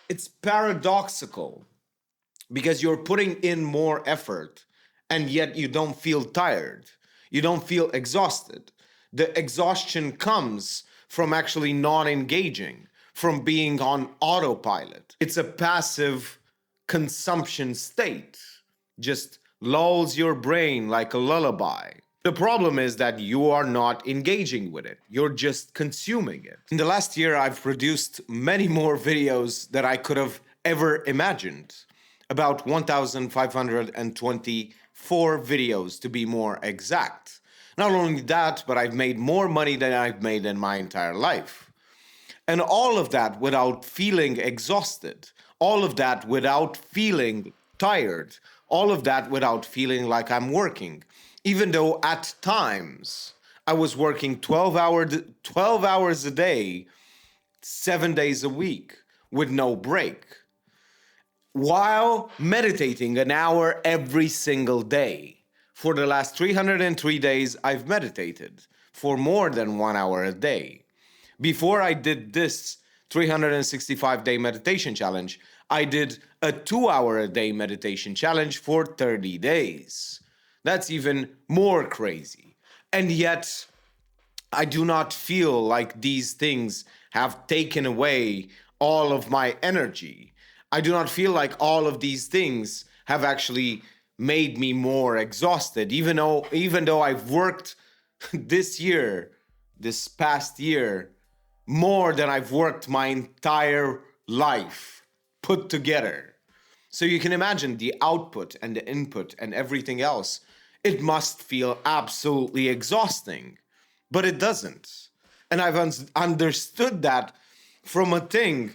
It's paradoxical because you're putting in more effort and yet you don't feel tired. You don't feel exhausted. The exhaustion comes from actually not engaging, from being on autopilot. It's a passive consumption state, just lulls your brain like a lullaby. The problem is that you are not engaging with it. You're just consuming it. In the last year, I've produced many more videos that I could have ever imagined. About 1,524 videos to be more exact. Not only that, but I've made more money than I've made in my entire life. And all of that without feeling exhausted. All of that without feeling tired. All of that without feeling like I'm working. Even though at times I was working 12 hours a day, 7 days a week with no break, while meditating an hour every single day. For the last 303 days, I've meditated for more than 1 hour a day. Before I did this 365-day meditation challenge, I did a 2-hour a day meditation challenge for 30 days. That's even more crazy. And yet, I do not feel like these things have taken away all of my energy. I do not feel like all of these things have actually made me more exhausted, even though I've worked this past year, more than I've worked my entire life put together. So you can imagine the output and the input and everything else. It must feel absolutely exhausting, but it doesn't. And I've understood that from a thing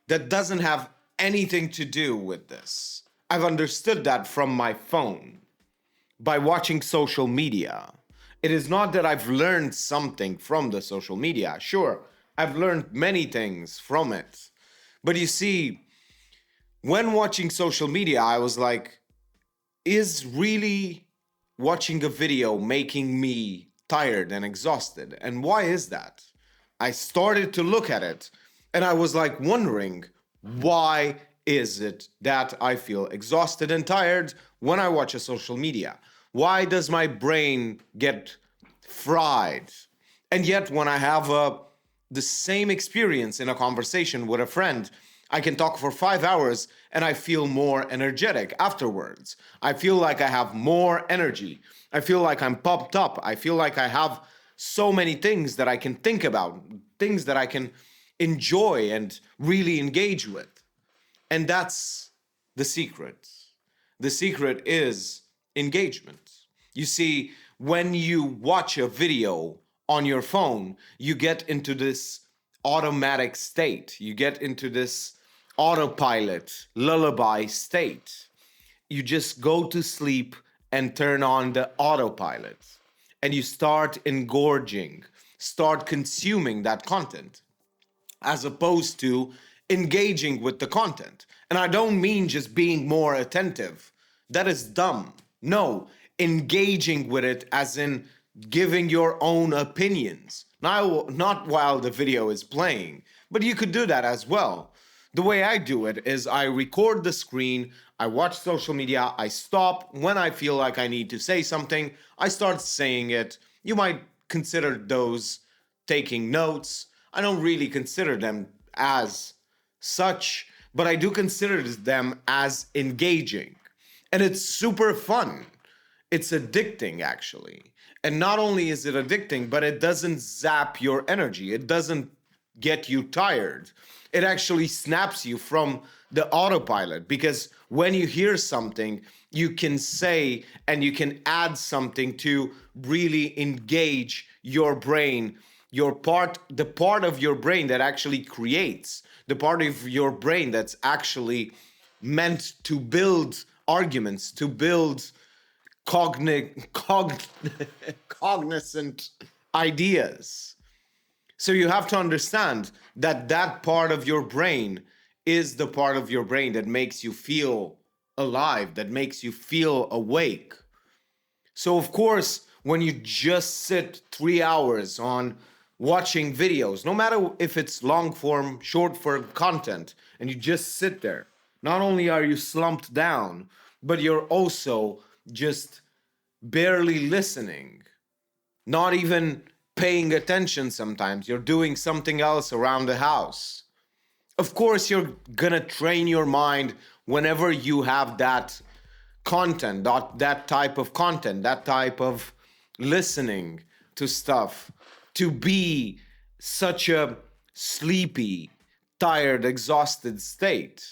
that doesn't have anything to do with this. I've understood that from my phone, by watching social media. It is not that I've learned something from the social media. Sure, I've learned many things from it. But you see, when watching social media, I was like, is really watching a video making me tired and exhausted? And why is that? I started to look at it and I was like wondering, why is it that I feel exhausted and tired when I watch a social media? Why does my brain get fried? And yet when I have the same experience in a conversation with a friend, I can talk for 5 hours and I feel more energetic afterwards. I feel like I have more energy. I feel like I'm pumped up. I feel like I have so many things that I can think about, things that I can enjoy and really engage with. And that's the secret. The secret is engagement. You see, when you watch a video on your phone, you get into this automatic state. You get into this autopilot, lullaby state. You just go to sleep and turn on the autopilot. And you start engorging, start consuming that content, as opposed to engaging with the content. And I don't mean just being more attentive. That is dumb. No, engaging with it as in giving your own opinions. Now, not while the video is playing, but you could do that as well. The way I do it is I record the screen, I watch social media, I stop when I feel like I need to say something, I start saying it. You might consider those taking notes. I don't really consider them as such, but I do consider them as engaging. And it's super fun. It's addicting, actually. And not only is it addicting, but it doesn't zap your energy. It doesn't get you tired. It actually snaps you from the autopilot, because when you hear something, you can say and you can add something to really engage your brain, the part of your brain that actually creates, the part of your brain that's actually meant to build arguments, to build cognizant ideas. So you have to understand that that part of your brain is the part of your brain that makes you feel alive, that makes you feel awake. So of course, when you just sit 3 hours on watching videos, no matter if it's long form, short form content, and you just sit there. Not only are you slumped down, but you're also just barely listening, not even paying attention sometimes. You're doing something else around the house. Of course, you're gonna train your mind whenever you have that content, that type of content, that type of listening to stuff, to be such a sleepy, tired, exhausted state.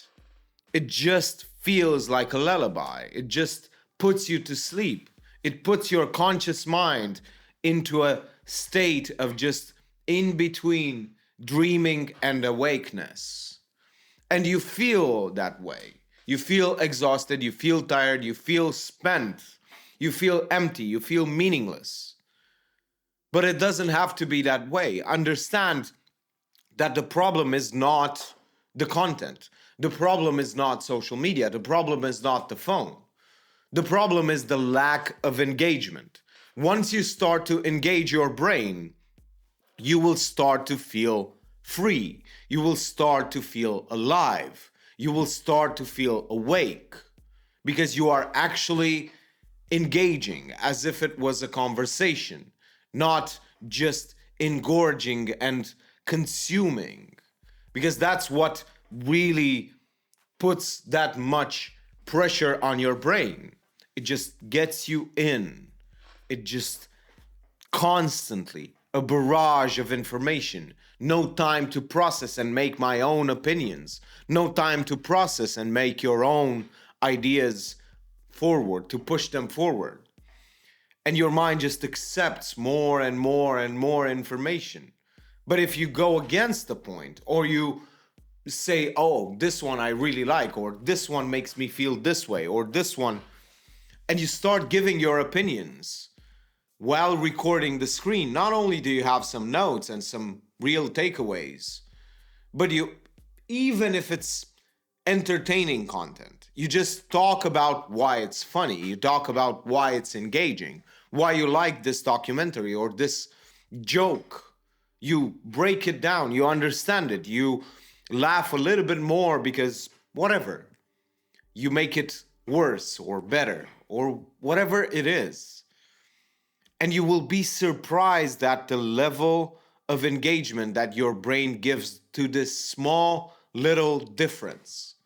It just feels like a lullaby. It just puts you to sleep. It puts your conscious mind into a state of just in between dreaming and awakeness. And you feel that way. You feel exhausted, you feel tired, you feel spent, you feel empty, you feel meaningless. But it doesn't have to be that way. Understand that the problem is not the content. The problem is not social media. The problem is not the phone. The problem is the lack of engagement. Once you start to engage your brain, you will start to feel free. You will start to feel alive. You will start to feel awake because you are actually engaging as if it was a conversation, not just engorging and consuming, because that's what really puts that much pressure on your brain. It just gets you in. It just constantly a barrage of information, no time to process and make my own opinions, no time to process and make your own ideas forward, to push them forward. And your mind just accepts more and more and more information. But if you go against the point, or you say, oh, this one I really like, or this one makes me feel this way, or this one, and you start giving your opinions while recording the screen, not only do you have some notes and some real takeaways, but you, even if it's entertaining content, you just talk about why it's funny, you talk about why it's engaging, why you like this documentary or this joke. You break it down, you understand it, you laugh a little bit more because whatever, you make it worse or better or whatever it is. And you will be surprised at the level of engagement that your brain gives to this small little difference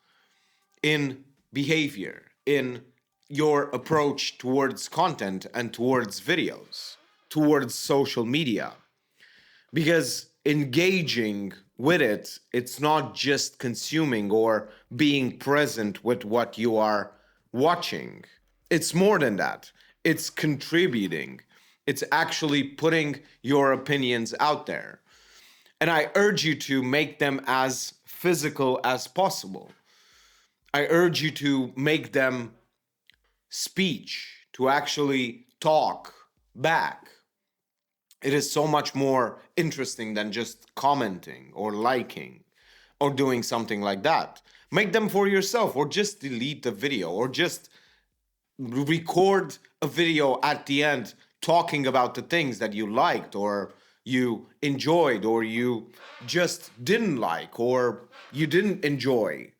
in behavior, in your approach towards content and towards videos, towards social media. Because engaging with it, it's not just consuming or being present with what you are watching. It's more than that. It's contributing. It's actually putting your opinions out there. And I urge you to make them as physical as possible. I urge you to make them speech, to actually talk back. It is so much more interesting than just commenting or liking or doing something like that. Make them for yourself, or just delete the video, or just record a video at the end talking about the things that you liked or you enjoyed or you just didn't like or you didn't enjoy,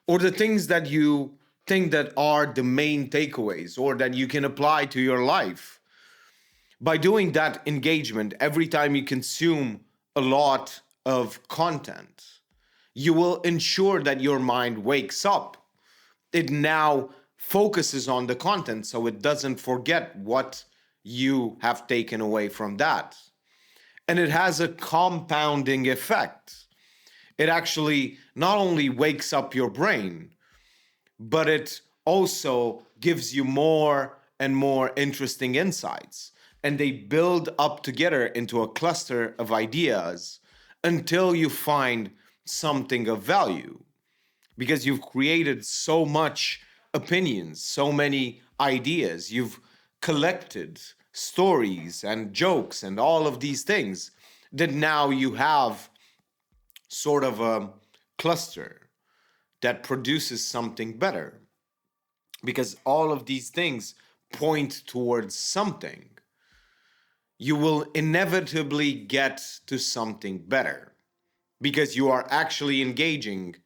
or the things that you think that are the main takeaways or that you can apply to your life. By doing that engagement, every time you consume a lot of content, you will ensure that your mind wakes up. It now focuses on the content so it doesn't forget what you have taken away from that. And it has a compounding effect. It actually not only wakes up your brain, but it also gives you more and more interesting insights. And they build up together into a cluster of ideas until you find something of value. Because you've created so much opinions, so many ideas, you've collected stories and jokes and all of these things, that now you have sort of a cluster that produces something better. Because all of these things point towards something. You will inevitably get to something better because you are actually engaging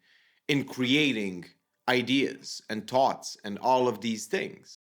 in creating ideas and thoughts and all of these things.